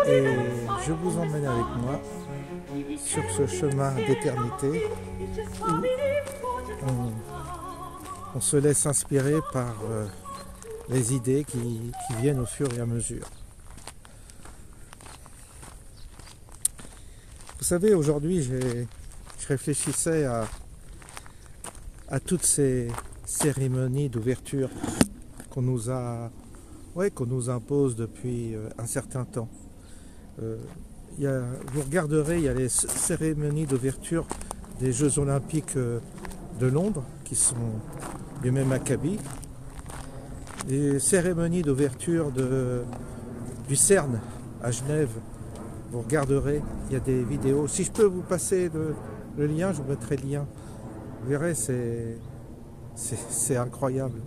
Et je vous emmène avec moi sur ce chemin d'éternité où on se laisse inspirer par les idées qui viennent au fur et à mesure. Vous savez, aujourd'hui, je réfléchissais à toutes ces cérémonies d'ouverture qu'on nous impose depuis un certain temps. Vous regarderez, il y a les cérémonies d'ouverture des Jeux Olympiques de Londres, qui sont du même acabit. Les cérémonies d'ouverture du CERN à Genève, vous regarderez, il y a des vidéos. Si je peux vous passer le lien, je vous mettrai le lien. Vous verrez, c'est incroyable.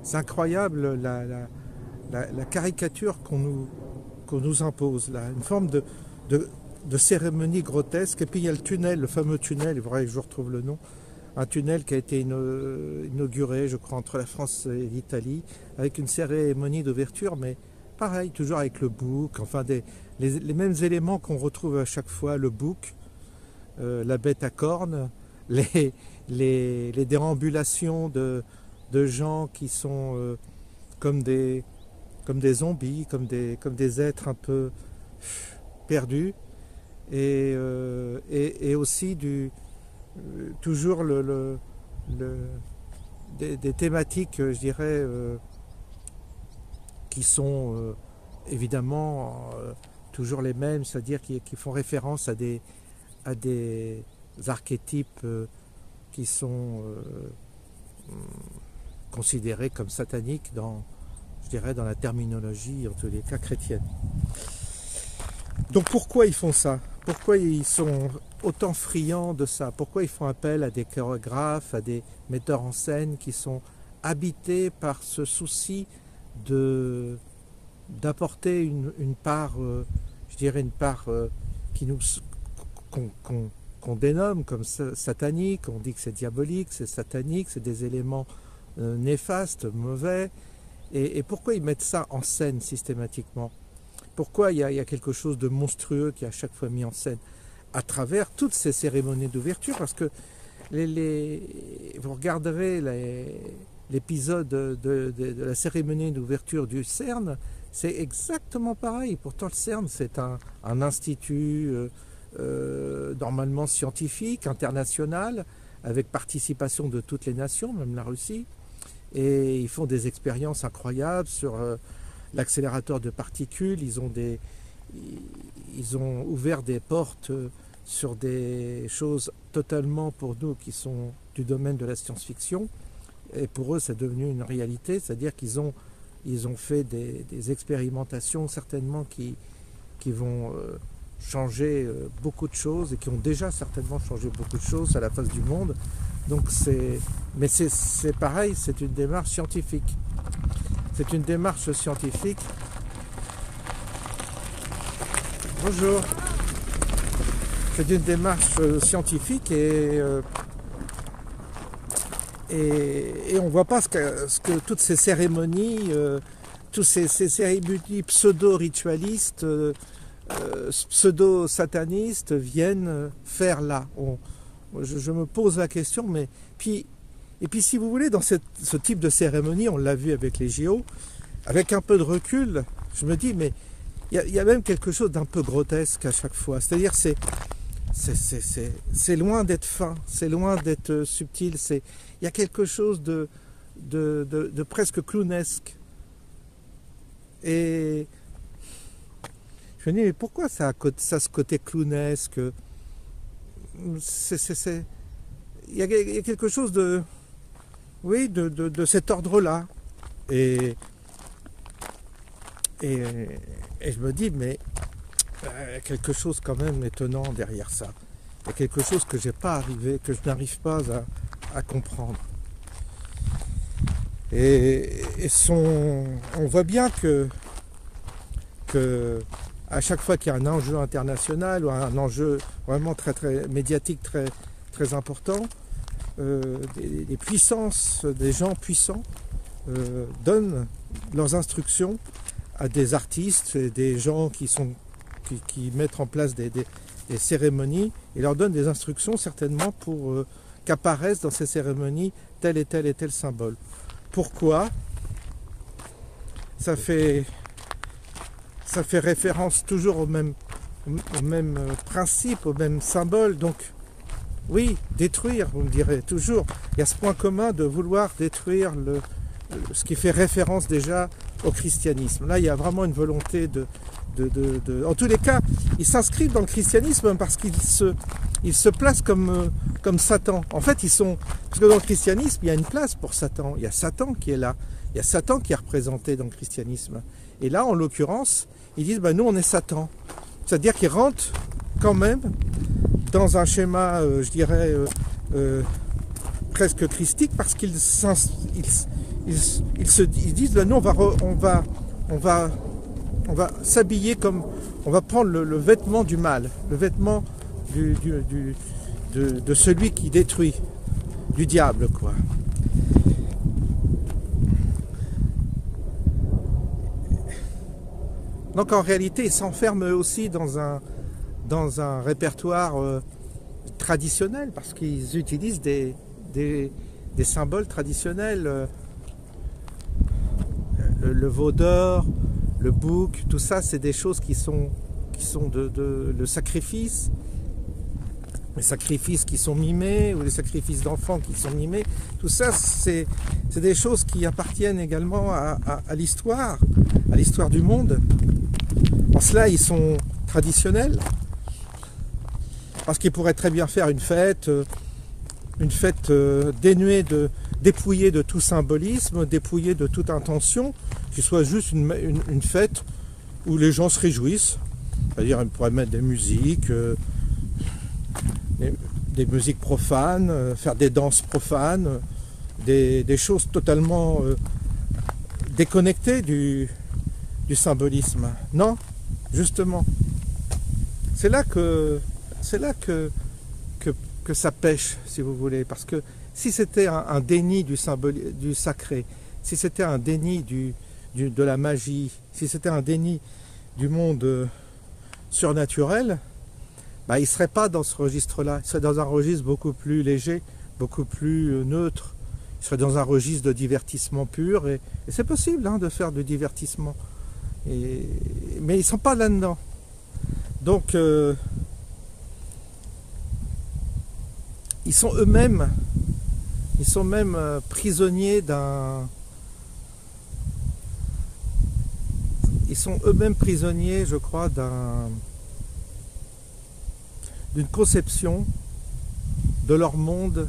C'est incroyable la caricature qu'on nous impose, là. Une forme de cérémonie grotesque. Et puis il y a le tunnel, le fameux tunnel, il faudrait que je retrouve le nom. Un tunnel qui a été inauguré, je crois, entre la France et l'Italie, avec une cérémonie d'ouverture, mais pareil, toujours avec le bouc, enfin les mêmes éléments qu'on retrouve à chaque fois, le bouc, la bête à cornes, les déambulations de gens qui sont comme des zombies, comme des êtres un peu perdus, et aussi toujours des thématiques, je dirais, qui sont évidemment toujours les mêmes, c'est-à-dire qui font référence à des archétypes qui sont considérés comme sataniques dans la terminologie, en tous les cas chrétienne. Donc pourquoi ils font ça? Pourquoi ils sont autant friands de ça? Pourquoi ils font appel à des chorégraphes, à des metteurs en scène qui sont habités par ce souci d'apporter une part, je dirais une part qu'on dénomme comme satanique, on dit que c'est diabolique, c'est satanique, c'est des éléments néfastes, mauvais. Et pourquoi ils mettent ça en scène systématiquement? Pourquoi il y a quelque chose de monstrueux qui est à chaque fois mis en scène à travers toutes ces cérémonies d'ouverture? Parce que vous regarderez l'épisode de la cérémonie d'ouverture du CERN, c'est exactement pareil. Pourtant le CERN, c'est un institut normalement scientifique, international, avec participation de toutes les nations, même la Russie. Et ils font des expériences incroyables sur l'accélérateur de particules. Ils ont ouvert des portes sur des choses totalement, pour nous, qui sont du domaine de la science-fiction. Et pour eux, c'est devenu une réalité. C'est-à-dire qu'ils ont fait des expérimentations, certainement, qui vont changer beaucoup de choses et qui ont déjà certainement changé beaucoup de choses à la face du monde. Donc mais c'est pareil, c'est une démarche scientifique. C'est une démarche scientifique. Bonjour. C'est une démarche scientifique et on ne voit pas ce que toutes ces cérémonies, tous ces cérémonies pseudo-ritualistes, pseudo-satanistes viennent faire là. Je me pose la question, mais et puis si vous voulez, dans ce type de cérémonie, on l'a vu avec les JO, avec un peu de recul, je me dis, mais il y a même quelque chose d'un peu grotesque à chaque fois. C'est-à-dire, c'est loin d'être fin, c'est loin d'être subtil, il y a quelque chose de presque clownesque. Et Je me dis, mais pourquoi ça a ce côté clownesque? Il y a quelque chose de, oui, de cet ordre-là. Et je me dis, mais quelque chose quand même étonnant derrière ça. Il y a quelque chose que je n'arrive pas à comprendre. On voit bien que à chaque fois qu'il y a un enjeu international ou un enjeu vraiment très très médiatique très très important, des puissances, des gens puissants donnent leurs instructions à des artistes et des gens qui mettent en place des cérémonies et leur donnent des instructions certainement pour qu'apparaissent dans ces cérémonies tel et tel symbole. Pourquoi? Ça fait référence toujours au même principe, au même symbole. Donc, oui, détruire, vous me direz, toujours. Il y a ce point commun de vouloir détruire ce qui fait référence déjà au christianisme. Là, il y a vraiment une volonté en tous les cas, ils s'inscrivent dans le christianisme parce qu'ils se placent comme Satan. En fait, parce que dans le christianisme, il y a une place pour Satan. Il y a Satan qui est là. Il y a Satan qui est représenté dans le christianisme. Et là, en l'occurrence, ils disent, nous, on est Satan. C'est-à-dire qu'ils rentrent quand même dans un schéma, je dirais, presque christique, parce qu'ils disent, nous, on va s'habiller comme, on va prendre le vêtement du mal, le vêtement de celui qui détruit, du diable, quoi. Donc en réalité, ils s'enferment aussi dans un répertoire traditionnel, parce qu'ils utilisent des symboles traditionnels, le veau d'or, le bouc, tout ça, c'est des choses qui sont le sacrifice, les sacrifices qui sont mimés, ou les sacrifices d'enfants qui sont mimés. Tout ça, c'est des choses qui appartiennent également à l'histoire du monde. En cela, ils sont traditionnels, parce qu'ils pourraient très bien faire une fête dépouillée de tout symbolisme, dépouillée de toute intention, qui soit juste une fête où les gens se réjouissent. C'est-à-dire, ils pourraient mettre des musiques profanes, faire des danses profanes, des choses totalement déconnectées du symbolisme. Non, justement. C'est là que ça pêche, si vous voulez, parce que si c'était un déni du sacré, si c'était un déni de la magie, si c'était un déni du monde surnaturel, il ne serait pas dans ce registre-là. Il serait dans un registre beaucoup plus léger, beaucoup plus neutre. Il serait dans un registre de divertissement pur. Et c'est possible de faire du divertissement. Mais ils ne sont pas là-dedans. Donc, ils sont eux-mêmes, prisonniers je crois, d'une conception de leur monde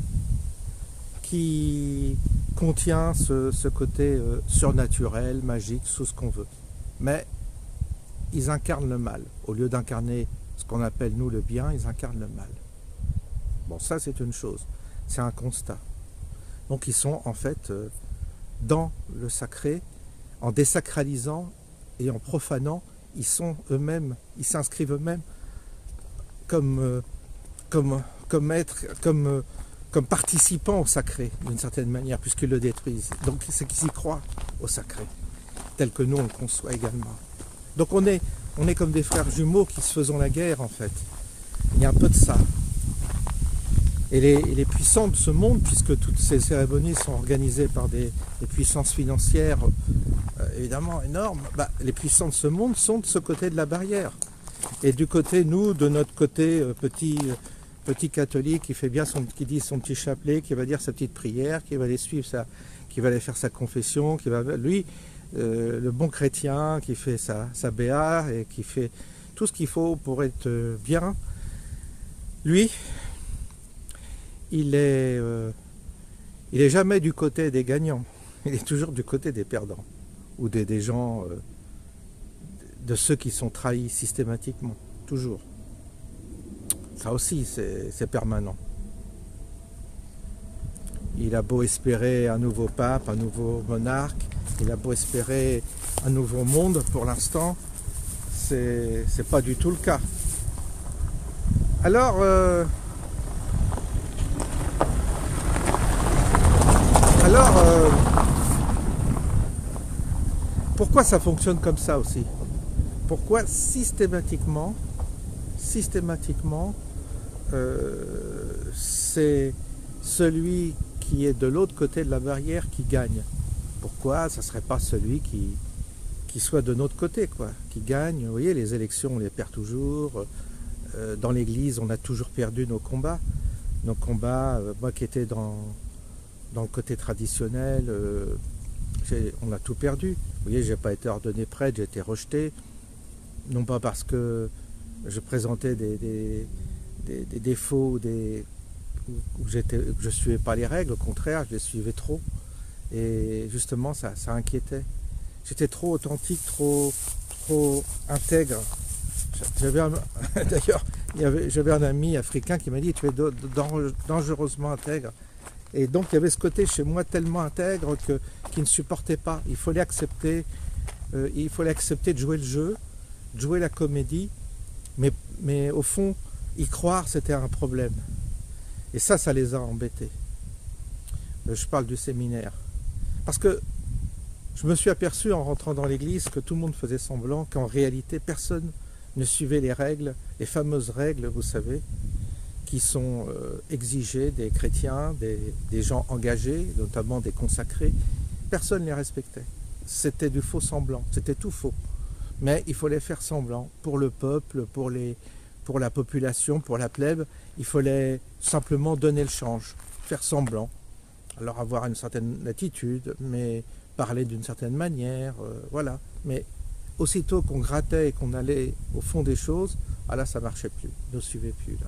qui contient ce côté surnaturel, magique, tout ce qu'on veut. Mais ils incarnent le mal. Au lieu d'incarner ce qu'on appelle, nous, le bien, ils incarnent le mal. Bon, ça, c'est une chose. C'est un constat. Donc, ils sont, en fait, dans le sacré, en désacralisant et en profanant, ils s'inscrivent eux-mêmes comme participants au sacré, d'une certaine manière, puisqu'ils le détruisent. Donc, c'est qu'ils y croient au sacré, tel que nous, on le conçoit également. Donc, on est comme des frères jumeaux qui se faisons la guerre, en fait. Il y a un peu de ça. Et les puissants de ce monde, puisque toutes ces cérémonies sont organisées par des puissances financières évidemment énormes, les puissants de ce monde sont de ce côté de la barrière. Et du côté, nous, de notre côté petit catholique qui dit son petit chapelet, qui va dire sa petite prière, qui va aller qui va aller faire sa confession, le bon chrétien qui fait sa béa et qui tout ce qu'il faut pour être bien. Lui, il est jamais du côté des gagnants, il est toujours du côté des perdants, ou des gens, de ceux qui sont trahis systématiquement, toujours. Ça aussi, c'est permanent. Il a beau espérer un nouveau pape, un nouveau monarque, il a beau espérer un nouveau monde, pour l'instant, c'est pas du tout le cas. Alors, pourquoi ça fonctionne comme ça aussi? Pourquoi systématiquement, c'est celui qui est de l'autre côté de la barrière qui gagne? Pourquoi ça ne serait pas celui qui soit de notre côté, quoi, qui gagne? Vous voyez, les élections, on les perd toujours. Dans l'église, on a toujours perdu nos combats. Nos combats, moi qui étais dans le côté traditionnel, on a tout perdu. Vous voyez, je n'ai pas été ordonné prêtre, j'ai été rejeté. Non pas parce que je présentais des défauts, où je ne suivais pas les règles, au contraire, je les suivais trop. Et justement, ça inquiétait. J'étais trop authentique, trop intègre. D'ailleurs, j'avais un ami africain qui m'a dit « Tu es dangereusement intègre ». Et donc, il y avait ce côté chez moi tellement intègre qu'il ne supportait pas. Il fallait accepter de jouer le jeu, de jouer la comédie, mais au fond, y croire, c'était un problème. Et ça les a embêtés. Je parle du séminaire. Parce que je me suis aperçu en rentrant dans l'église que tout le monde faisait semblant, qu'en réalité, personne ne suivait les règles, les fameuses règles, vous savez, qui sont exigées des chrétiens, des gens engagés, notamment des consacrés. Personne ne les respectait. C'était du faux semblant, c'était tout faux. Mais il fallait faire semblant pour le peuple, pour la population, pour la plèbe. Il fallait simplement donner le change, faire semblant. Alors avoir une certaine attitude, mais parler d'une certaine manière, voilà. Mais aussitôt qu'on grattait et qu'on allait au fond des choses, ah là ça ne marchait plus, ne suivait plus là.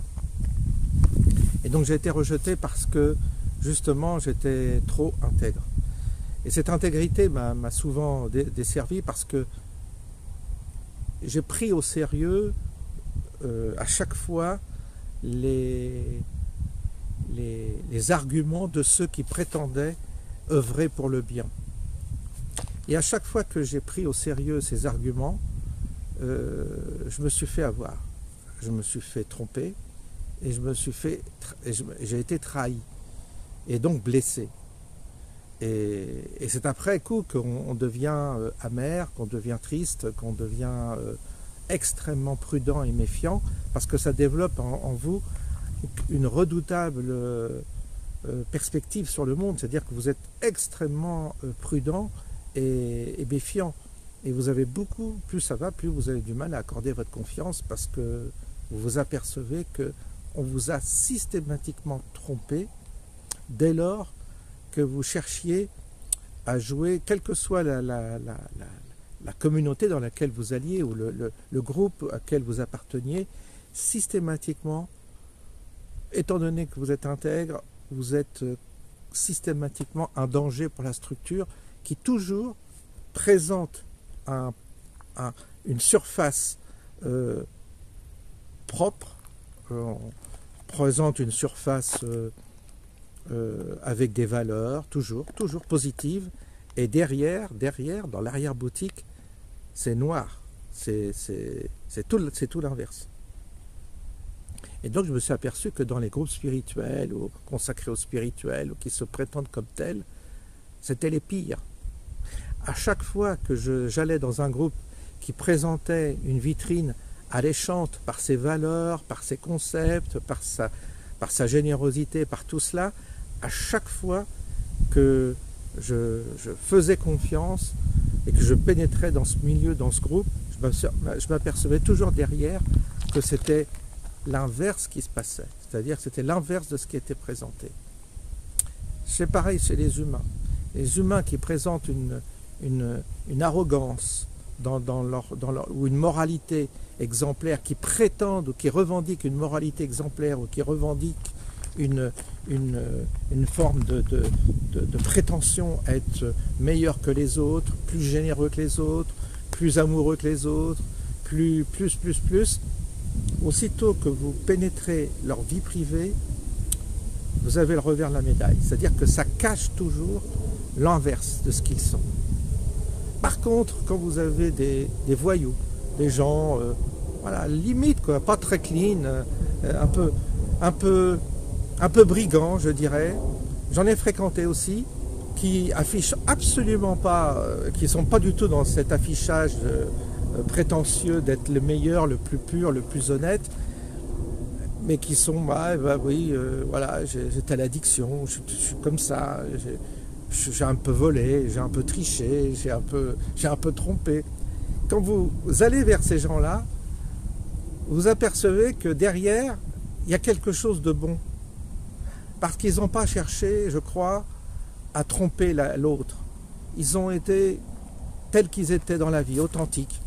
Et donc j'ai été rejeté parce que justement j'étais trop intègre. Et cette intégrité m'a souvent desservi parce que j'ai pris au sérieux à chaque fois les arguments de ceux qui prétendaient œuvrer pour le bien. Et à chaque fois que j'ai pris au sérieux ces arguments, je me suis fait avoir, je me suis fait tromper et j'ai été trahi et donc blessé. Et c'est après coup qu'on devient amer, qu'on devient triste, qu'on devient extrêmement prudent et méfiant, parce que ça développe en vous une redoutable perspective sur le monde, c'est-à-dire que vous êtes extrêmement prudent et méfiant. Et vous avez beaucoup, plus ça va, plus vous avez du mal à accorder votre confiance, parce que vous vous apercevez qu'on vous a systématiquement trompé dès lors que vous cherchiez à jouer, quelle que soit la communauté dans laquelle vous alliez ou le groupe auquel vous apparteniez, systématiquement, étant donné que vous êtes intègre, vous êtes systématiquement un danger pour la structure qui toujours présente une surface propre, présente une surface avec des valeurs, toujours positives, et derrière, dans l'arrière-boutique, c'est noir, c'est tout l'inverse. Et donc je me suis aperçu que dans les groupes spirituels, ou consacrés au spirituel, ou qui se prétendent comme tels, c'était les pires. À chaque fois que j'allais dans un groupe qui présentait une vitrine alléchante par ses valeurs, par ses concepts, par sa générosité, par tout cela, à chaque fois que je faisais confiance et que je pénétrais dans ce milieu, dans ce groupe, je m'apercevais toujours derrière que c'était l'inverse qui se passait, c'est-à-dire que c'était l'inverse de ce qui était présenté. C'est pareil chez les humains. Les humains qui présentent une arrogance, ou une moralité exemplaire, qui prétendent ou qui revendiquent une moralité exemplaire ou qui revendiquent une forme de prétention à être meilleur que les autres, plus généreux que les autres, plus amoureux que les autres, plus, aussitôt que vous pénétrez leur vie privée, vous avez le revers de la médaille. C'est-à-dire que ça cache toujours l'inverse de ce qu'ils sont. Par contre, quand vous avez des voyous, des gens, voilà, limite, quoi, pas très clean, un peu brigands, je dirais, j'en ai fréquenté aussi, qui affichent absolument pas, qui sont pas du tout dans cet affichage prétentieux d'être le meilleur, le plus pur, le plus honnête, mais qui sont, oui, voilà, j'ai telle addiction, je suis comme ça, j'ai un peu volé, j'ai un peu triché, j'ai un peu trompé. Quand vous allez vers ces gens-là, vous apercevez que derrière, il y a quelque chose de bon. Parce qu'ils n'ont pas cherché, je crois, à tromper l'autre. Ils ont été tels qu'ils étaient dans la vie, authentiques.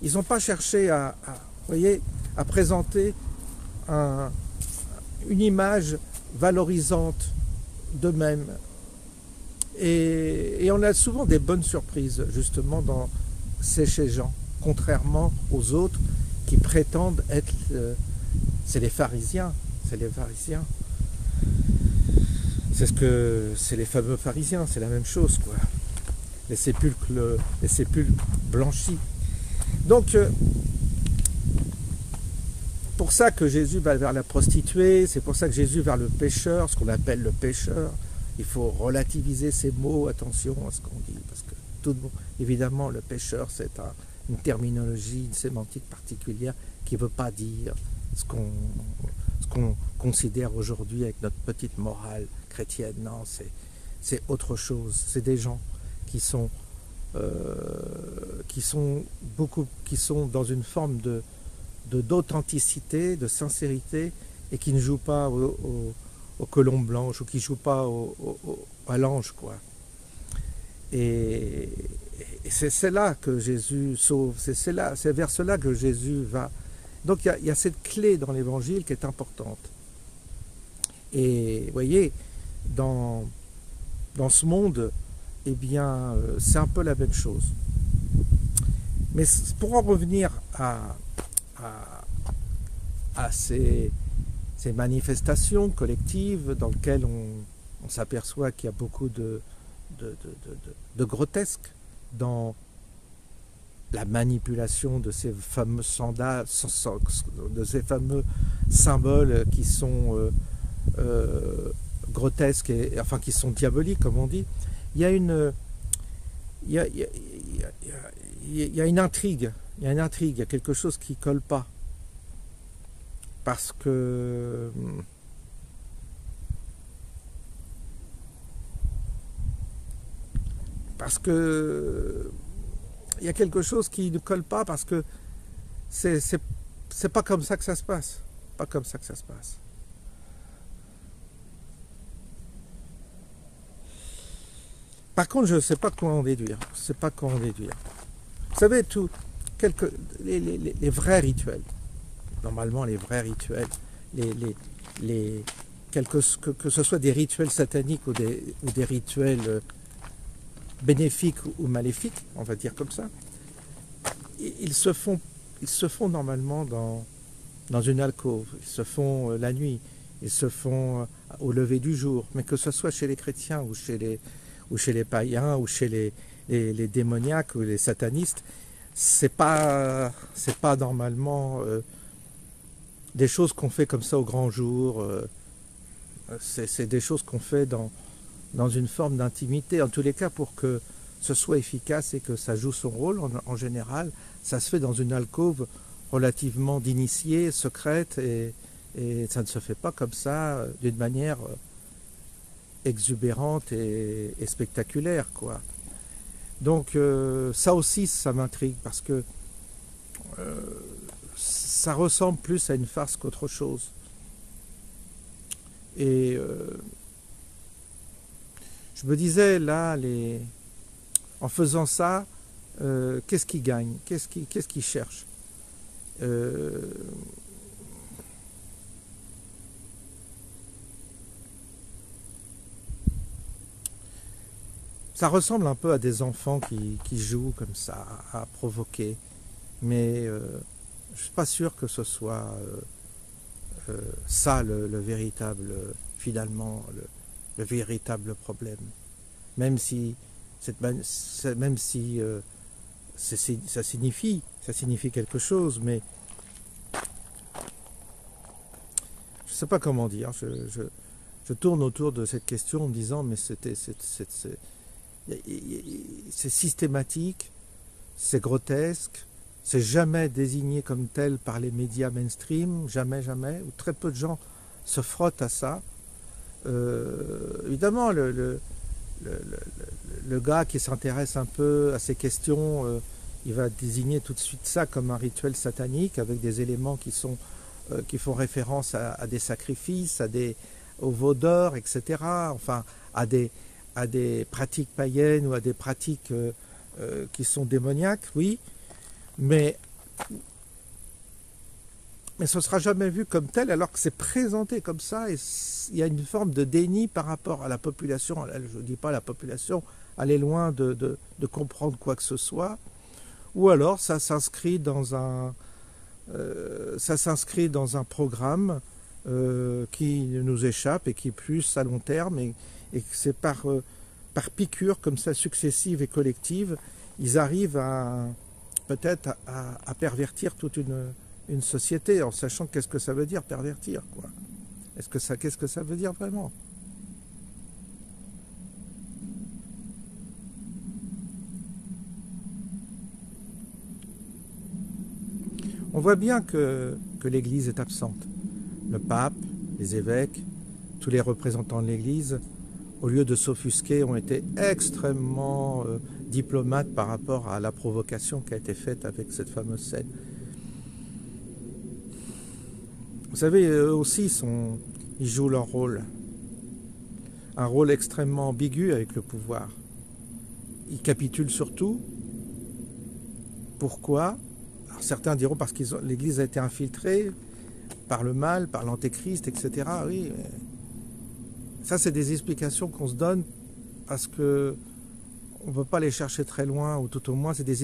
Ils n'ont pas cherché à présenter une image valorisante d'eux-mêmes. Et on a souvent des bonnes surprises, justement, dans ces gens, contrairement aux autres qui prétendent être... c'est les pharisiens, c'est les pharisiens. C'est les fameux pharisiens, c'est la même chose, quoi. Les sépulcres blanchis. Donc, pour ça que Jésus va vers la prostituée, c'est pour ça que Jésus vers le pécheur, ce qu'on appelle le pécheur. Il faut relativiser ces mots, attention à ce qu'on dit, parce que évidemment, le pécheur, c'est une terminologie, une sémantique particulière qui ne veut pas dire ce qu'on considère aujourd'hui avec notre petite morale chrétienne. Non, c'est autre chose. C'est des gens qui sont dans une forme d'authenticité, de sincérité, et qui ne jouent pas au colombe blanche, ou qui ne jouent pas à l'ange, quoi. Et c'est là que Jésus sauve, c'est vers cela que Jésus va. Donc il y a cette clé dans l'évangile qui est importante. Et vous voyez, dans ce monde, eh bien, c'est un peu la même chose. Mais pour en revenir à ces manifestations collectives dans lesquelles on s'aperçoit qu'il y a beaucoup de grotesque dans la manipulation de ces fameux de ces fameux symboles qui sont grotesques et enfin qui sont diaboliques, comme on dit. Il y a une intrigue, il y a quelque chose qui colle pas, parce que il y a quelque chose qui ne colle pas, parce que c'est pas comme ça que ça se passe. Pas comme ça que ça se passe. Par contre, je ne sais pas comment en déduire. Je sais pas comment en déduire. Vous savez, les vrais rituels, normalement les vrais rituels, que ce soit des rituels sataniques ou des rituels bénéfiques ou maléfiques, on va dire comme ça, ils se font normalement dans une alcôve, ils se font la nuit, ils se font au lever du jour, mais que ce soit chez les chrétiens ou chez les païens ou chez les démoniaques ou les satanistes, c'est pas normalement des choses qu'on fait comme ça au grand jour, c'est des choses qu'on fait dans une forme d'intimité. En tous les cas, pour que ce soit efficace et que ça joue son rôle, en général, ça se fait dans une alcôve relativement d'initiés, secrète, et ça ne se fait pas comme ça, d'une manière exubérante et spectaculaire, quoi. Donc ça aussi, ça m'intrigue, parce que ça ressemble plus à une farce qu'autre chose. Et je me disais, là, en faisant ça, qu'est-ce qu'il gagne? Qu'est-ce qu'il cherche? Ça ressemble un peu à des enfants qui jouent comme ça, à provoquer. Mais je ne suis pas sûr que ce soit ça le véritable, finalement, le véritable problème. Même si, ça signifie quelque chose, mais je ne sais pas comment dire. Je tourne autour de cette question en me disant, mais c'est systématique, c'est grotesque, c'est jamais désigné comme tel par les médias mainstream, jamais, ou très peu de gens se frottent à ça. Évidemment, le gars qui s'intéresse un peu à ces questions, il va désigner tout de suite ça comme un rituel satanique avec des éléments qui font référence à des sacrifices, aux veaux d'or, etc. Enfin, à des pratiques païennes ou à des pratiques qui sont démoniaques, oui, mais ce ne sera jamais vu comme tel alors que c'est présenté comme ça et il y a une forme de déni par rapport à la population. Je ne dis pas la population, elle est loin de comprendre quoi que ce soit, ou alors ça s'inscrit dans un programme qui nous échappe et qui est plus à long terme et que c'est par piqûres comme ça successives et collectives, ils arrivent peut-être à pervertir toute une société en sachant qu'est-ce que ça veut dire pervertir, quoi. Qu'est-ce que ça veut dire vraiment? On voit bien que l'Église est absente. Le pape, les évêques, tous les représentants de l'Église, au lieu de s'offusquer, ont été extrêmement diplomates par rapport à la provocation qui a été faite avec cette fameuse scène. Vous savez, eux aussi, ils jouent leur rôle. Un rôle extrêmement ambigu avec le pouvoir. Ils capitulent surtout. Pourquoi? Alors certains diront parce que l'Église a été infiltrée par le mal, par l'antéchrist, etc. Oui, mais ça, c'est des explications qu'on se donne parce que on ne peut pas les chercher très loin, ou tout au moins, c'est des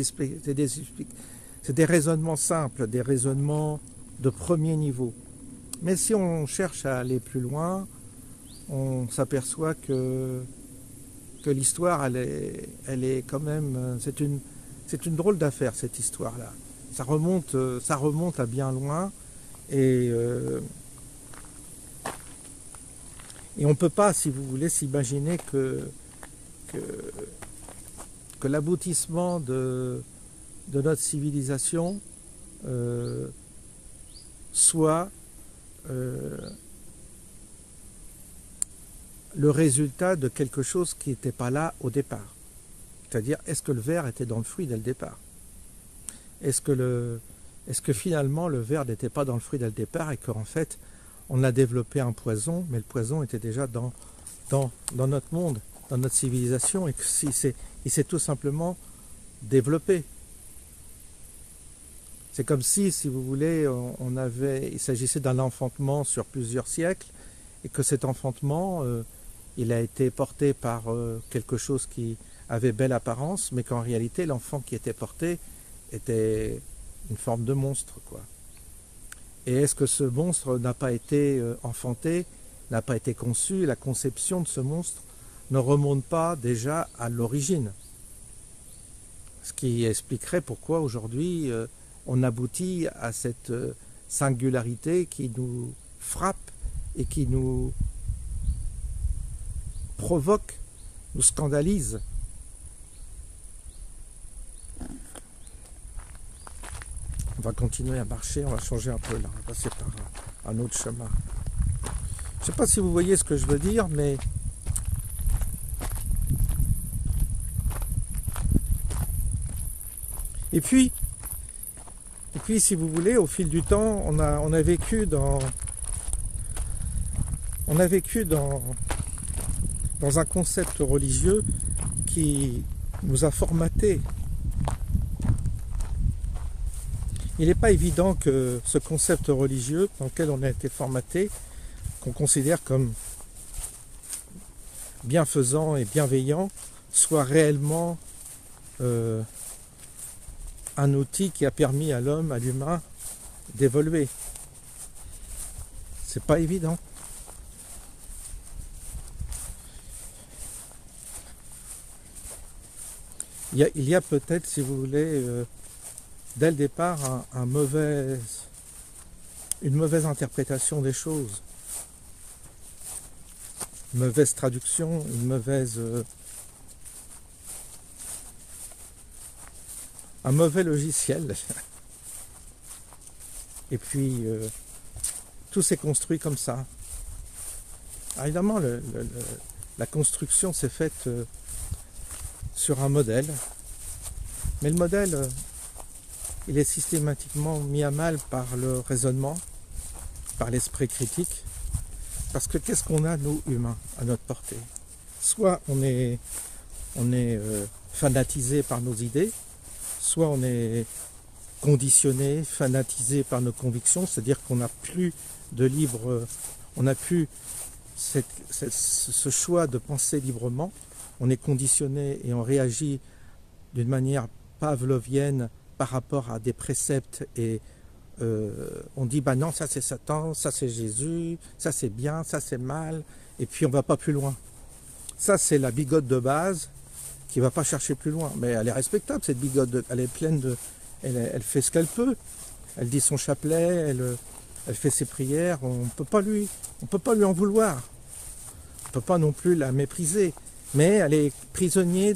raisonnements simples, des raisonnements de premier niveau. Mais si on cherche à aller plus loin, on s'aperçoit que l'histoire, elle est quand même... C'est une drôle d'affaire, cette histoire-là. Ça remonte à bien loin, et on ne peut pas, si vous voulez, s'imaginer que l'aboutissement de notre civilisation soit le résultat de quelque chose qui n'était pas là au départ. C'est-à-dire, est-ce que le ver était dans le fruit dès le départ? Est-ce que finalement le ver n'était pas dans le fruit dès le départ et qu'en fait on a développé un poison, mais le poison était déjà dans notre monde, dans notre civilisation, et qu'il s'est tout simplement développé. C'est comme si vous voulez, il s'agissait d'un enfantement sur plusieurs siècles, et que cet enfantement, il a été porté par quelque chose qui avait belle apparence, mais qu'en réalité, l'enfant qui était porté était une forme de monstre, quoi. Et est-ce que ce monstre n'a pas été enfanté, n'a pas été conçu, la conception de ce monstre ne remonte pas déjà à l'origine? Ce qui expliquerait pourquoi aujourd'hui on aboutit à cette singularité qui nous frappe et qui nous provoque, nous scandalise. On va continuer à marcher, on va changer un peu là, on va passer par un autre chemin. Je ne sais pas si vous voyez ce que je veux dire, mais et puis si vous voulez, au fil du temps, on a vécu dans un concept religieux qui nous a formaté il n'est pas évident que ce concept religieux dans lequel on a été formaté, qu'on considère comme bienfaisant et bienveillant, soit réellement un outil qui a permis à l'homme, à l'humain, d'évoluer. C'est pas évident. Il y a peut-être, si vous voulez, dès le départ, une mauvaise interprétation des choses. Une mauvaise traduction, un mauvais logiciel. Et puis, tout s'est construit comme ça. Alors, évidemment, la construction s'est faite sur un modèle. Mais le modèle, il est systématiquement mis à mal par le raisonnement, par l'esprit critique. Parce que qu'est-ce qu'on a, nous, humains, à notre portée? Soit on est fanatisé par nos idées, soit on est conditionné, fanatisé par nos convictions, c'est-à-dire qu'on n'a plus de libre, on n'a plus ce choix de penser librement, on est conditionné et on réagit d'une manière pavlovienne par rapport à des préceptes et on dit bah non, ça c'est Satan, ça c'est Jésus, ça c'est bien, ça c'est mal, et puis on va pas plus loin. Ça c'est la bigote de base qui va pas chercher plus loin, mais elle est respectable cette bigote, elle est pleine de, elle fait ce qu'elle peut, elle dit son chapelet, elle fait ses prières, on peut pas lui en vouloir, on peut pas non plus la mépriser, mais elle est prisonnière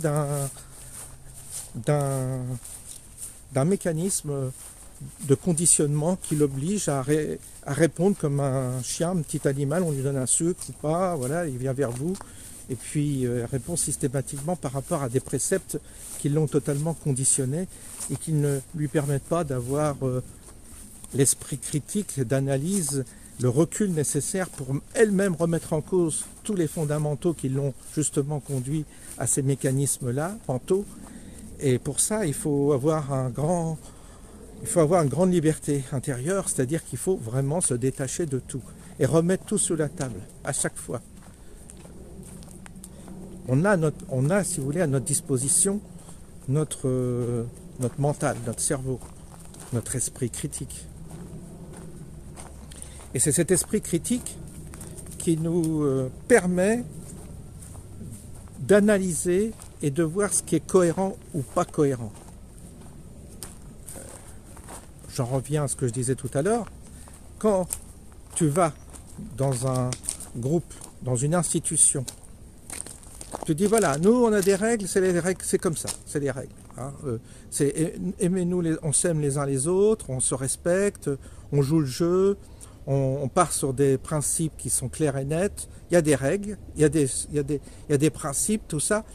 d'un mécanisme de conditionnement qui l'oblige à répondre comme un chien, un petit animal, on lui donne un sucre ou pas, voilà, il vient vers vous, et puis elle répond systématiquement par rapport à des préceptes qui l'ont totalement conditionné et qui ne lui permettent pas d'avoir l'esprit critique, d'analyse, le recul nécessaire pour elle-même remettre en cause tous les fondamentaux qui l'ont justement conduit à ces mécanismes-là, mentaux. Et pour ça, il faut avoir une grande liberté intérieure, c'est-à-dire qu'il faut vraiment se détacher de tout et remettre tout sur la table, à chaque fois. On a, si vous voulez, à notre disposition notre mental, notre cerveau, notre esprit critique. Et c'est cet esprit critique qui nous permet d'analyser et de voir ce qui est cohérent ou pas cohérent. J'en reviens à ce que je disais tout à l'heure. Quand tu vas dans un groupe, dans une institution, tu dis voilà, nous on a des règles, c'est les règles, c'est comme ça, c'est les règles. Hein, aimez-nous, on s'aime les uns les autres, on se respecte, on joue le jeu, on part sur des principes qui sont clairs et nets. Il y a des règles, il y a des principes, tout ça,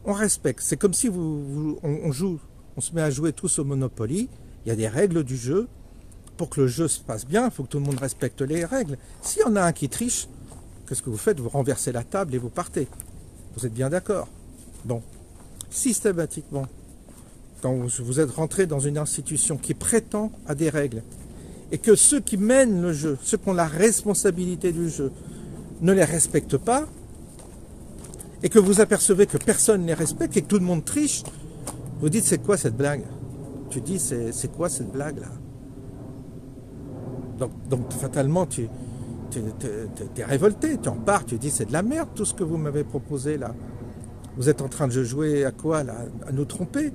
on respecte. C'est comme si on se met à jouer tous au Monopoly. Il y a des règles du jeu. Pour que le jeu se passe bien, il faut que tout le monde respecte les règles. S'il y en a un qui triche, qu'est-ce que vous faites? Vous renversez la table et vous partez. Vous êtes bien d'accord? Bon. Systématiquement, quand vous êtes rentré dans une institution qui prétend à des règles, et que ceux qui mènent le jeu, ceux qui ont la responsabilité du jeu, ne les respectent pas, et que vous apercevez que personne ne les respecte et que tout le monde triche, vous dites c'est quoi cette blague? Tu dis c'est quoi cette blague là? Donc fatalement tu es révolté, tu en pars, tu dis c'est de la merde tout ce que vous m'avez proposé là. Vous êtes en train de jouer à quoi là? À nous tromper.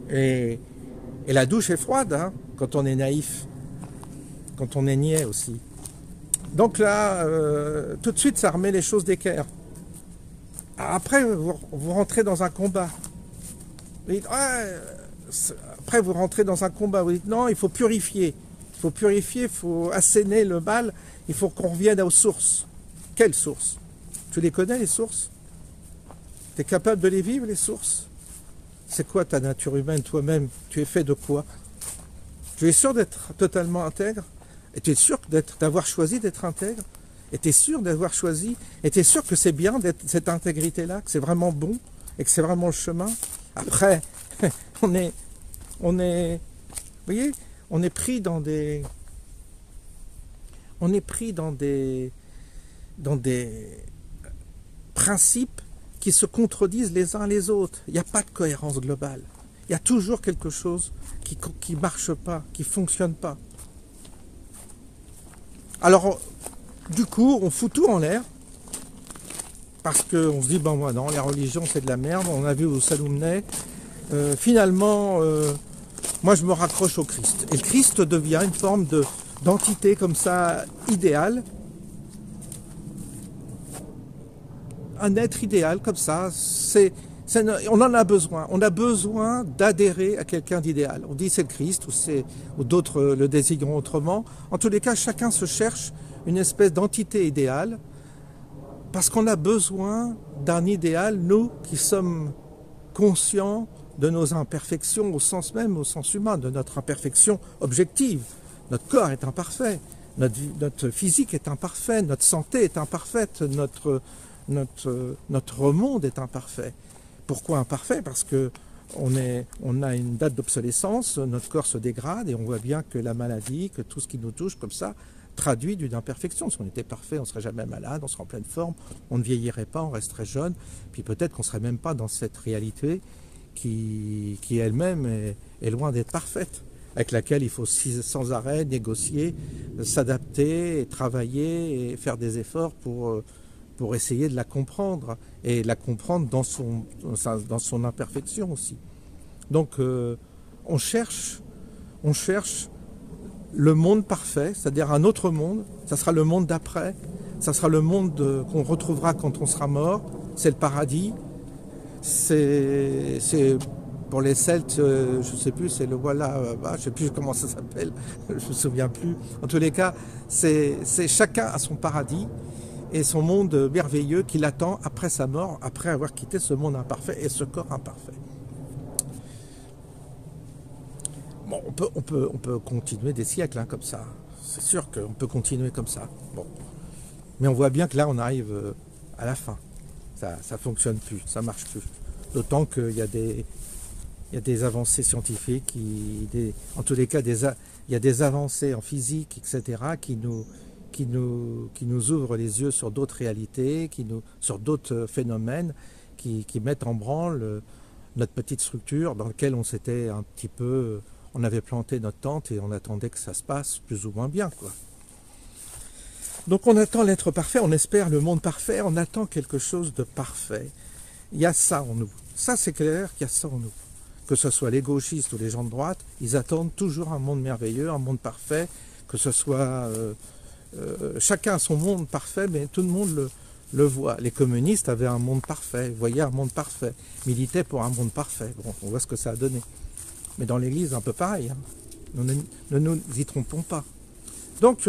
Et la douche est froide hein, quand on est naïf, quand on est niais aussi. Donc là, tout de suite ça remet les choses d'équerre. Après vous rentrez dans un combat. Vous dites, après vous rentrez dans un combat, vous dites non, il faut purifier. Il faut purifier, il faut assainir le mal, il faut qu'on revienne aux sources. Quelles sources? Tu les connais les sources? Tu es capable de les vivre les sources? C'est quoi ta nature humaine toi-même? Tu es fait de quoi? Tu es sûr d'être totalement intègre? Et tu es sûr d'avoir choisi d'être intègre? Et tu es sûr d'avoir choisi? Et tu es sûr que c'est bien d'être cette intégrité-là? Que c'est vraiment bon? Et que c'est vraiment le chemin? Après, on est voyez, on est pris dans des... On est pris dans des principes qui se contredisent les uns les autres. Il n'y a pas de cohérence globale. Il y a toujours quelque chose qui ne marche pas, qui ne fonctionne pas. Alors, du coup, on fout tout en l'air, parce qu'on se dit, bon, moi, non, les religions, c'est de la merde, on a vu où ça nous menait. Finalement, moi, je me raccroche au Christ. Et le Christ devient une forme d'entité comme ça, idéale. Un être idéal comme ça, on en a besoin. On a besoin d'adhérer à quelqu'un d'idéal. On dit c'est le Christ ou d'autres le désigneront autrement. En tous les cas, chacun se cherche une espèce d'entité idéale parce qu'on a besoin d'un idéal, nous qui sommes conscients de nos imperfections au sens même, au sens humain, de notre imperfection objective. Notre corps est imparfait, notre physique est imparfait, notre santé est imparfaite, notre monde est imparfait. Pourquoi imparfait? Parce que on a une date d'obsolescence, notre corps se dégrade et on voit bien que la maladie, que tout ce qui nous touche comme ça, traduit d'une imperfection. Si on était parfait, on ne serait jamais malade, on serait en pleine forme, on ne vieillirait pas, on resterait jeune, puis peut-être qu'on ne serait même pas dans cette réalité qui elle-même est loin d'être parfaite, avec laquelle il faut sans arrêt négocier, s'adapter, travailler et faire des efforts pour essayer de la comprendre, et la comprendre dans son imperfection aussi. Donc on cherche le monde parfait, c'est-à-dire un autre monde, ça sera le monde d'après, ça sera le monde qu'on retrouvera quand on sera mort, c'est le paradis, c'est pour les Celtes, je ne sais plus, c'est le voilà, je ne sais plus comment ça s'appelle, je ne me souviens plus. En tous les cas, c'est chacun a son paradis et son monde merveilleux qui l'attend après sa mort, après avoir quitté ce monde imparfait et ce corps imparfait. Bon, on peut continuer des siècles comme ça. C'est sûr qu'on peut continuer comme ça. Bon. Mais on voit bien que là, on arrive à la fin. Ça ne fonctionne plus, ça ne marche plus. D'autant qu'il y a des avancées scientifiques, en tous les cas, il y a des avancées en physique, etc., qui nous ouvrent les yeux sur d'autres réalités, sur d'autres phénomènes, qui mettent en branle notre petite structure dans laquelle on s'était un petit peu... On avait planté notre tente et on attendait que ça se passe plus ou moins bien, quoi. Donc on attend l'être parfait, on espère le monde parfait, on attend quelque chose de parfait. Il y a ça en nous. Ça, c'est clair qu'il y a ça en nous. Que ce soit les gauchistes ou les gens de droite, ils attendent toujours un monde merveilleux, un monde parfait, que ce soit... chacun a son monde parfait, mais tout le monde le voit. Les communistes avaient un monde parfait, voyaient un monde parfait, militaient pour un monde parfait. Bon, on voit ce que ça a donné. Mais dans l'Église, un peu pareil. Hein. Ne nous y trompons pas. Donc,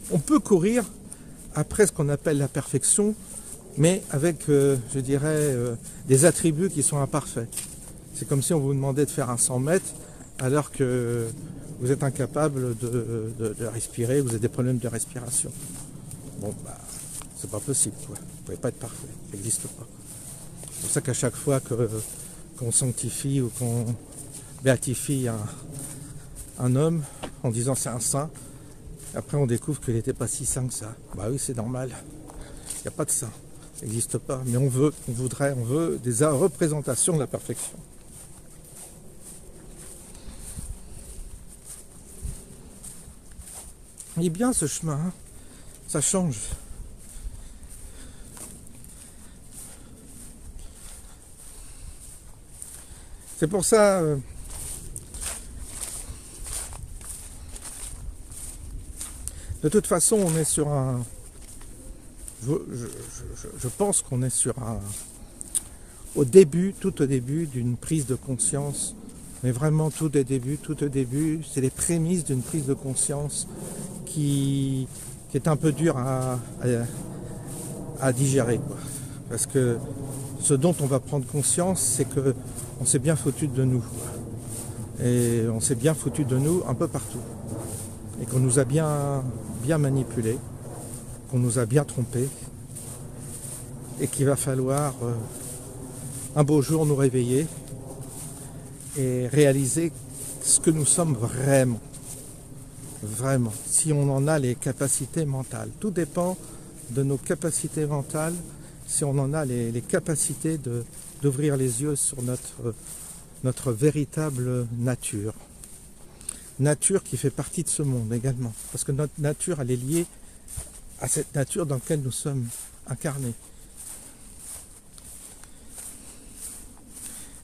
on peut courir après ce qu'on appelle la perfection, mais avec, je dirais, des attributs qui sont imparfaits. C'est comme si on vous demandait de faire un 100 mètres, alors que vous êtes incapable de respirer, vous avez des problèmes de respiration. Bon, bah, c'est pas possible, quoi. Vous ne pouvez pas être parfait, ça n'existe pas. C'est pour ça qu'à chaque fois qu'on sanctifie ou qu'on béatifie un homme en disant c'est un saint, après on découvre qu'il n'était pas si saint que ça. Bah oui, c'est normal. Il n'y a pas de saint. Ça n'existe pas. Mais on veut des représentations de la perfection. Il est bien ce chemin, hein. Ça change. C'est pour ça, de toute façon, on est sur un... Je pense qu'on est sur un... tout au début d'une prise de conscience, mais vraiment tout au début, c'est les prémices d'une prise de conscience qui est un peu dur à digérer, quoi. Parce que ce dont on va prendre conscience, c'est que on s'est bien foutu de nous. Et on s'est bien foutu de nous un peu partout. Et qu'on nous a bien manipulés, qu'on nous a bien trompés. Et qu'il va falloir un beau jour nous réveiller et réaliser ce que nous sommes vraiment. Vraiment, si on en a les capacités mentales. Tout dépend de nos capacités mentales, si on en a les capacités d'ouvrir les yeux sur notre véritable nature. Nature qui fait partie de ce monde également. Parce que notre nature, elle est liée à cette nature dans laquelle nous sommes incarnés.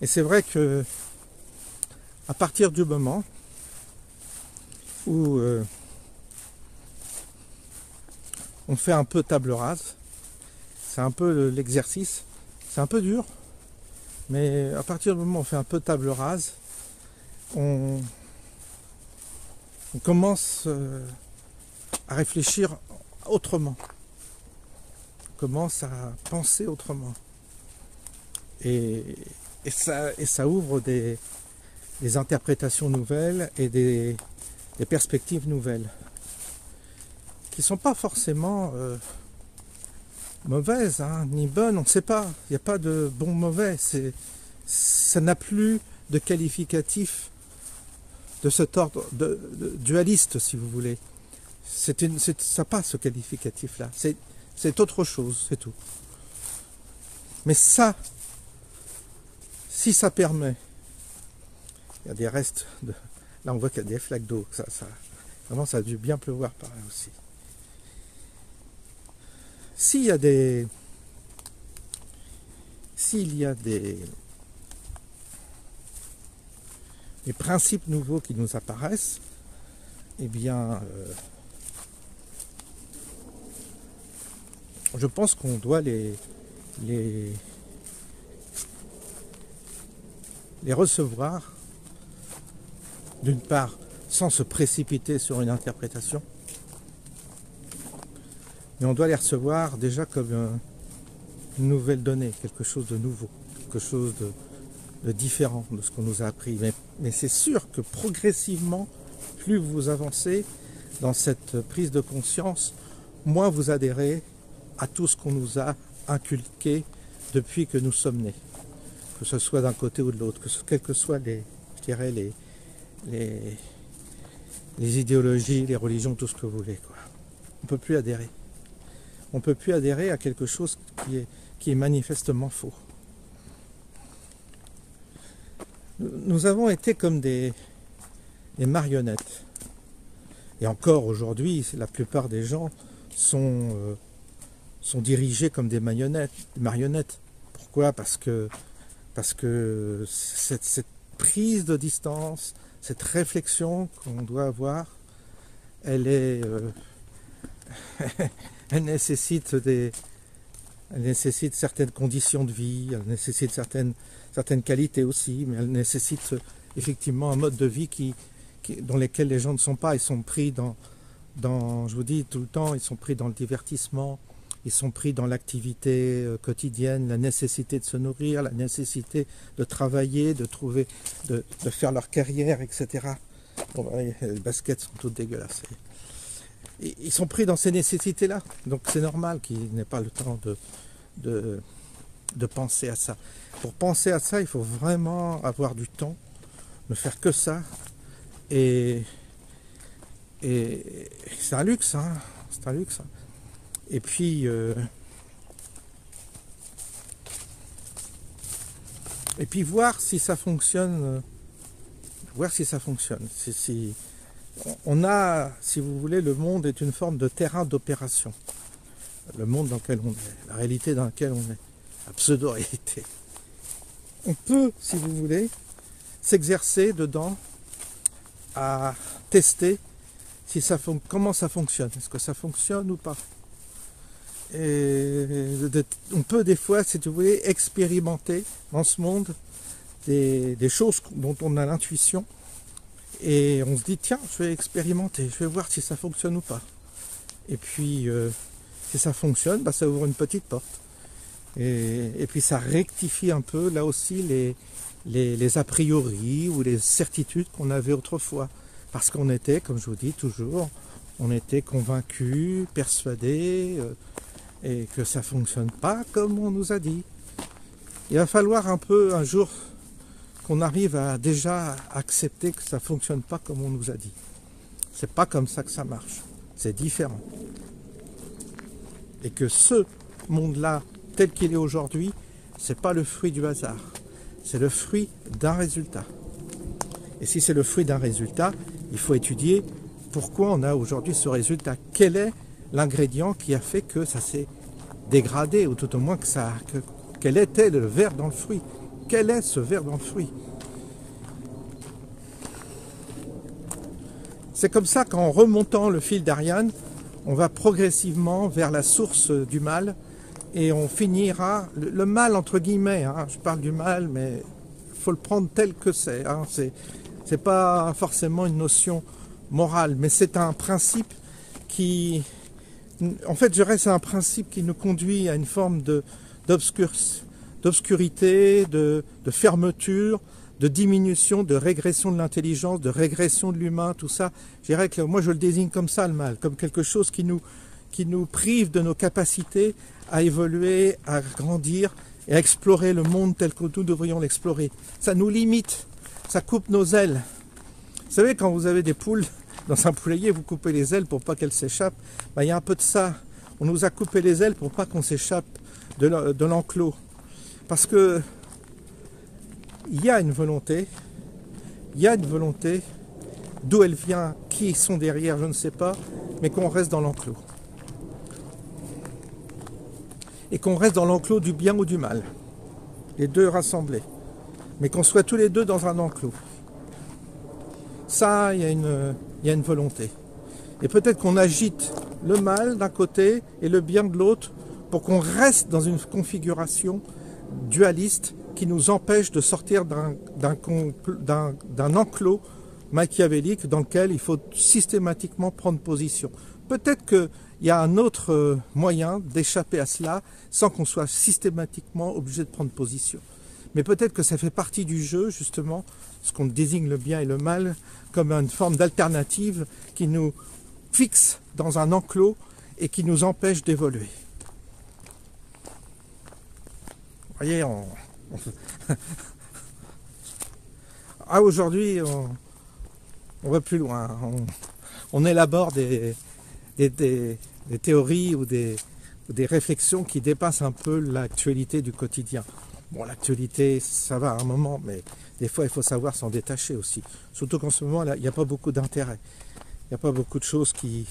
Et c'est vrai que à partir du moment où on fait un peu table rase, c'est un peu l'exercice, c'est un peu dur, mais à partir du moment où on fait un peu table rase, on commence à réfléchir autrement, on commence à penser autrement, et ça ouvre des interprétations nouvelles et des perspectives nouvelles qui ne sont pas forcément mauvaises, hein, ni bonnes, on ne sait pas, il n'y a pas de bon mauvais, ça n'a plus de qualificatif de cet ordre de dualiste, si vous voulez. Ça n'a pas ce qualificatif là, c'est autre chose, c'est tout. Mais ça, si ça permet, il y a des restes de... Là on voit qu'il y a des flaques d'eau, vraiment ça a dû bien pleuvoir par là aussi. S'il y a des principes nouveaux qui nous apparaissent, eh bien je pense qu'on doit les recevoir, d'une part sans se précipiter sur une interprétation, mais on doit les recevoir déjà comme une nouvelle donnée, quelque chose de nouveau, quelque chose de différent de ce qu'on nous a appris. Mais c'est sûr que progressivement, plus vous avancez dans cette prise de conscience, moins vous adhérez à tout ce qu'on nous a inculqué depuis que nous sommes nés, que ce soit d'un côté ou de l'autre, quelles que soient les idéologies, les religions, tout ce que vous voulez, quoi. On ne peut plus adhérer. On ne peut plus adhérer à quelque chose qui est manifestement faux. Nous avons été comme des marionnettes. Et encore aujourd'hui, la plupart des gens sont dirigés comme des marionnettes. Pourquoi ? Parce que cette prise de distance, cette réflexion qu'on doit avoir, elle nécessite certaines conditions de vie, elle nécessite certaines qualités aussi, mais elle nécessite effectivement un mode de vie dans lequel les gens ne sont pas. Ils sont pris dans, je vous dis tout le temps, ils sont pris dans le divertissement, ils sont pris dans l'activité quotidienne, la nécessité de se nourrir, la nécessité de travailler, de faire leur carrière, etc. Bon, les baskets sont toutes dégueulasses. Ils sont pris dans ces nécessités-là, donc c'est normal qu'ils n'aient pas le temps de penser à ça. Pour penser à ça, il faut vraiment avoir du temps, ne faire que ça, et c'est un luxe, hein, c'est un luxe. Et puis voir si ça fonctionne, on a, si vous voulez, le monde est une forme de terrain d'opération. Le monde dans lequel on est, la réalité dans laquelle on est, la pseudo-réalité. On peut, si vous voulez, s'exercer dedans à tester comment ça fonctionne. Est-ce que ça fonctionne ou pas? Et on peut des fois, si vous voulez, expérimenter dans ce monde des choses dont on a l'intuition. Et on se dit, tiens, je vais expérimenter, je vais voir si ça fonctionne ou pas. Et puis, si ça fonctionne, ça ouvre une petite porte. Et puis ça rectifie un peu, là aussi, les a priori ou les certitudes qu'on avait autrefois. Parce qu'on était, comme je vous dis toujours, on était convaincus, persuadés, et que ça ne fonctionne pas comme on nous a dit. Il va falloir un peu, un jour, qu'on arrive à déjà accepter que ça ne fonctionne pas comme on nous a dit. C'est pas comme ça que ça marche. C'est différent. Et que ce monde-là, tel qu'il est aujourd'hui, c'est pas le fruit du hasard. C'est le fruit d'un résultat. Et si c'est le fruit d'un résultat, il faut étudier pourquoi on a aujourd'hui ce résultat. Quel est l'ingrédient qui a fait que ça s'est dégradé, ou tout au moins quel était le ver dans le fruit? Quel est ce ver dans le fruit? C'est comme ça qu'en remontant le fil d'Ariane, on va progressivement vers la source du mal et on finira, le mal entre guillemets, hein, je parle du mal, mais il faut le prendre tel que c'est. Hein, c'est pas forcément une notion morale, mais c'est un principe qui, en fait, je dirais, c'est un principe qui nous conduit à une forme d'obscurité, de fermeture, de diminution, de régression de l'intelligence, de régression de l'humain, tout ça. Je dirais que moi je le désigne comme ça, le mal, comme quelque chose qui nous prive de nos capacités à évoluer, à grandir et à explorer le monde tel que nous devrions l'explorer. Ça nous limite, ça coupe nos ailes. Vous savez, quand vous avez des poules dans un poulailler, vous coupez les ailes pour pas qu'elles s'échappent. Ben, il y a un peu de ça. On nous a coupé les ailes pour pas qu'on s'échappe de l'enclos. Parce que il y a une volonté, d'où elle vient, qui sont derrière, je ne sais pas, mais qu'on reste dans l'enclos. Et qu'on reste dans l'enclos du bien ou du mal, les deux rassemblés, mais qu'on soit tous les deux dans un enclos. Ça, il y a une volonté. Et peut-être qu'on agite le mal d'un côté et le bien de l'autre pour qu'on reste dans une configuration dualiste qui nous empêche de sortir d'un enclos machiavélique dans lequel il faut systématiquement prendre position. Peut-être qu'il y a un autre moyen d'échapper à cela sans qu'on soit systématiquement obligé de prendre position. Mais peut-être que ça fait partie du jeu, justement, ce qu'on désigne le bien et le mal, comme une forme d'alternative qui nous fixe dans un enclos et qui nous empêche d'évoluer. Vous voyez, aujourd'hui, on va plus loin. On élabore des théories ou des réflexions qui dépassent un peu l'actualité du quotidien. Bon, l'actualité, ça va à un moment, mais des fois, il faut savoir s'en détacher aussi. Surtout qu'en ce moment, là, il n'y a pas beaucoup d'intérêt. Il n'y a pas beaucoup de choses qui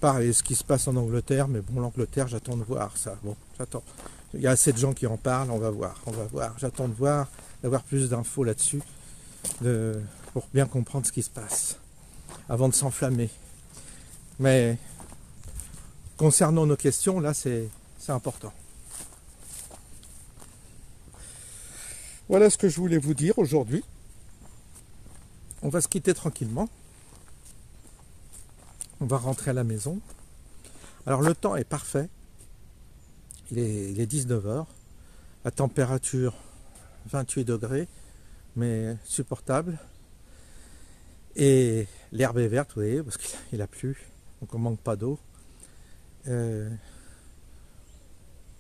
parlent de ce qui se passe en Angleterre, mais bon, l'Angleterre, j'attends de voir ça. Bon, j'attends. Il y a assez de gens qui en parlent, on va voir. J'attends d'avoir plus d'infos là-dessus, pour bien comprendre ce qui se passe, avant de s'enflammer. Mais concernant nos questions, là, c'est important. Voilà ce que je voulais vous dire aujourd'hui. On va se quitter tranquillement. On va rentrer à la maison. Alors le temps est parfait. Il est 19h. La température 28 degrés, mais supportable. Et l'herbe est verte, vous voyez, parce qu'il a plu. Donc on ne manque pas d'eau. Une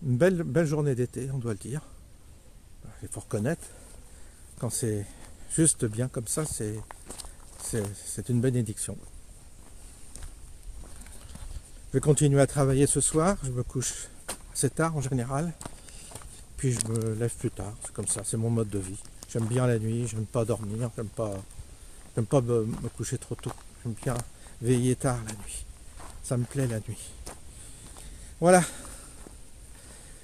belle journée d'été, on doit le dire. Il faut reconnaître, quand c'est juste bien comme ça, c'est une bénédiction. Je vais continuer à travailler ce soir, je me couche assez tard en général, puis je me lève plus tard, c'est comme ça, c'est mon mode de vie. J'aime bien la nuit, j'aime pas dormir, j'aime pas me coucher trop tôt, j'aime bien veiller tard la nuit, ça me plaît la nuit. Voilà,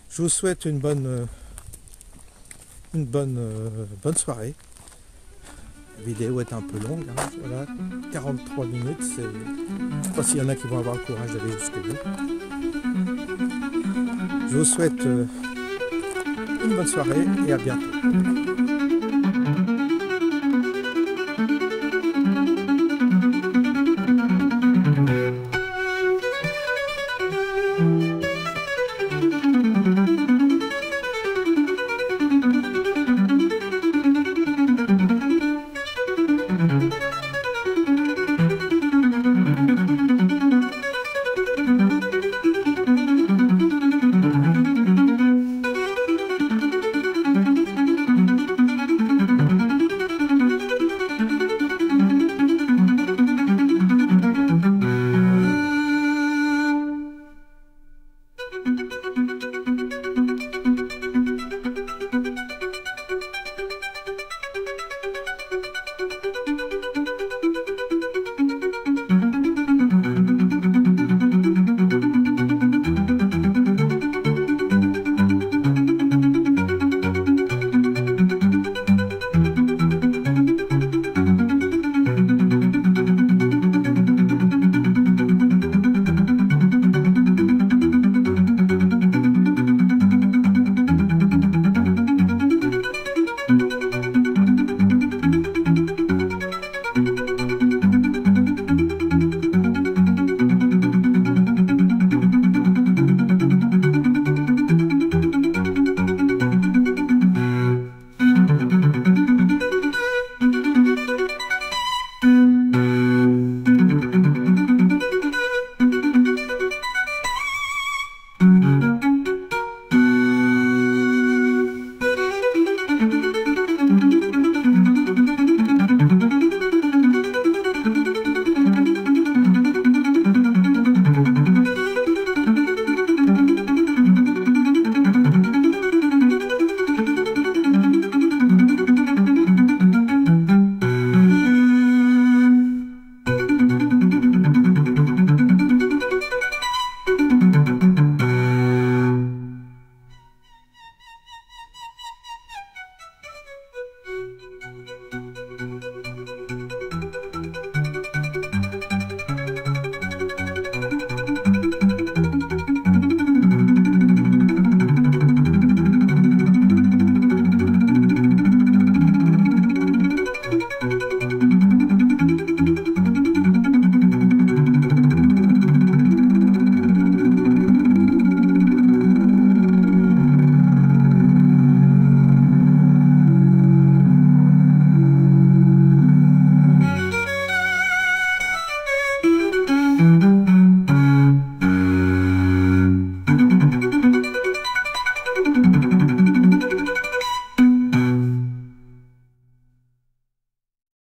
je vous souhaite une bonne soirée. La vidéo est un peu longue, hein, voilà, 43 minutes, je ne sais pas s'il y en a qui vont avoir le courage d'aller jusqu'au bout. Je vous souhaite une bonne soirée et à bientôt.